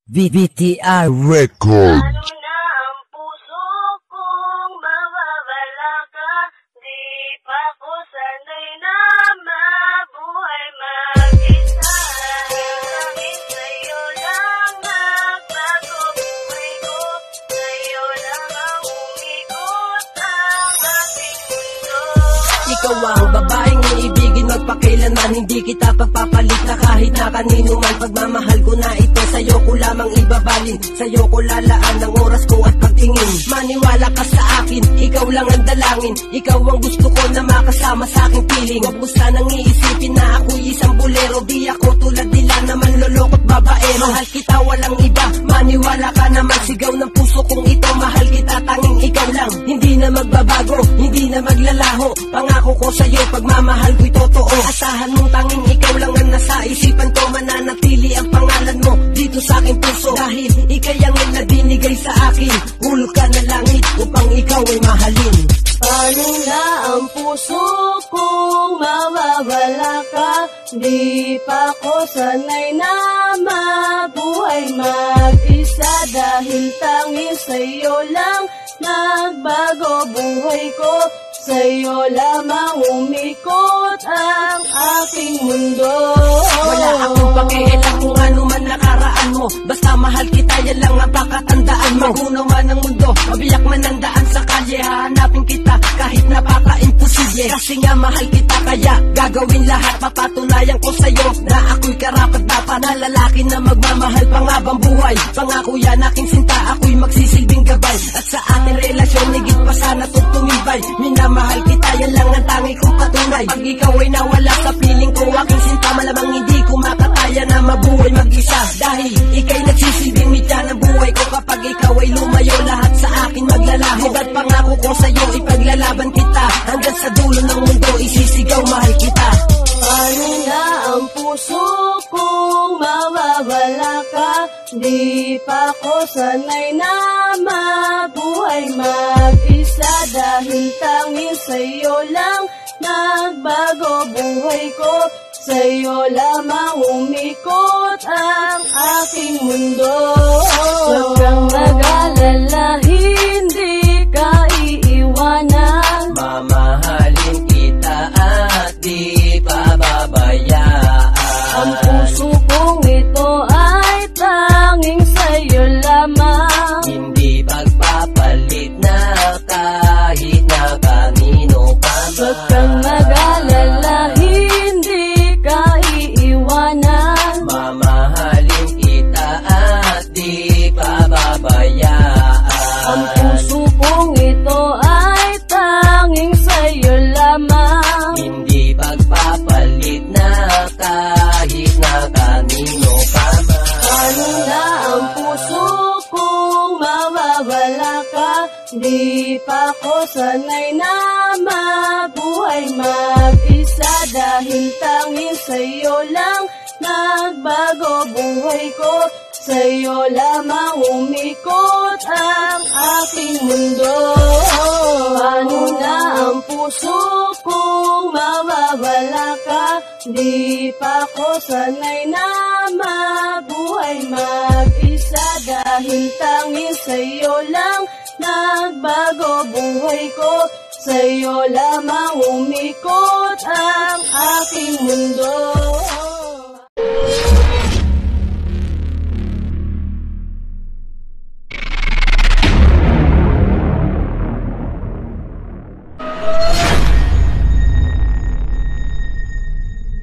VTR Record. Ano na ang puso kong mawawala ka? Di pa ko sanay na mabuhay mag-isa. Dahil sa'yo lang nagbago buhay ko. Sa'yo lang ang umikot ang aking mundo. Ikaw ang babaeng iibigin magpakailanman. Hindi kita pagpapalit na kahit na kanino man. Pagmamahal ko na ito, sa'yo ko lamang ibabalin. Sa'yo ko lalaan ang oras ko at pagtingin. Maniwala ka sa akin, ikaw lang ang dalangin. Ikaw ang gusto ko na makasama sa aking piling. Huwag mo sanang iisipin na ako'y isang bolero. Di ako tulad nila na manlolokot babaero. Mahal kita walang iba, maniwala ka naman. Sigaw ng puso kong ito, mahal kita tanging ikaw lang. Hindi na magbabago, hindi na maglalaho. Pangako ko sa'yo, pagmamahal ko'y totoo. Asahan mong tanging ikaw lang ang nasa isipan ko. Mananatili ang pangalan mo dito sa aking puso. Dahil ikay ang binigay sa akin. Hulog ka na langit upang ikaw ay mahalin. Paano na ang puso kong mawawala ka? Di pa ko sanay na mabuhay mag-isa. Dahil tanging sa'yo lang nagbago buhay ko. Sa'yo lamang umikot ang aking mundo. Wala akong pakialam kung ano man nakaraan mo. Basta mahal kita, yan lang ang pakatandaan mo. Magunaw man ang mundo, mabiyak man ang daan sa kalye. Hahanapin kita kahit napaka-imposible. Kasi nga mahal kita kaya gagawin lahat. Papatunayan ko sa'yo na ako'y karapat dapat na lalaki na magmamahal pangabang buhay. Pangako yan aking sinta, ako'y magsisilbing gabay. At sa ating relasyon, higit pa sana itong tumibay. Minamahal kita, yan lang ang tangi kong patunay. Pag ikaw ay nawala sa piling ko, aking sinta, malamang hindi ko makakaya na mabuhay mag-isa. Dahil ikay nagsisilbing mitya ng buhay ko. Kapag ikaw ay lumayo, lahat sa akin maglalaho. At pangako ko sa'yo, ipaglalaban kita. Hanggang sa dulo ng mundo, isisigaw mahal kita. Paano na ang puso kong mawawala ka? Di pa ko sanay na mabuhay mag-isa. Dahil tanging sa'yo lang nagbago buhay ko. Sa'yo lamang umikot ang aking mundo. Huwag kang mag-alala, hindi ka iiwanan. Mamahalin kita at di pababayaan. Ang puso kong ito ay tanging sa'yo lamang. Hindi pagpapalit na kahit na kanino pa man. Huwag kang mag-alala, hindi ka iiwanan. Mamahalin kita at di pababayaan. Ang puso kong ito ay tanging sa'yo lamang. Hindi pagpapalit na kahit na kanino pa man. Paano na ang puso kong mawawala ka? Di pa ko sanay na mabuhay mag-isa. Dahil tanging sa'yo lang nagbago buhay ko. Sa'yo lamang umikot ang aking mundo. Paano na ang puso kong mawawala ka? Di pa ko sanay na mabuhay mag-isa. Dahil tanging sa'yo lang nagbago buhay ko. Sa'yo lamang umikot ang aking mundo.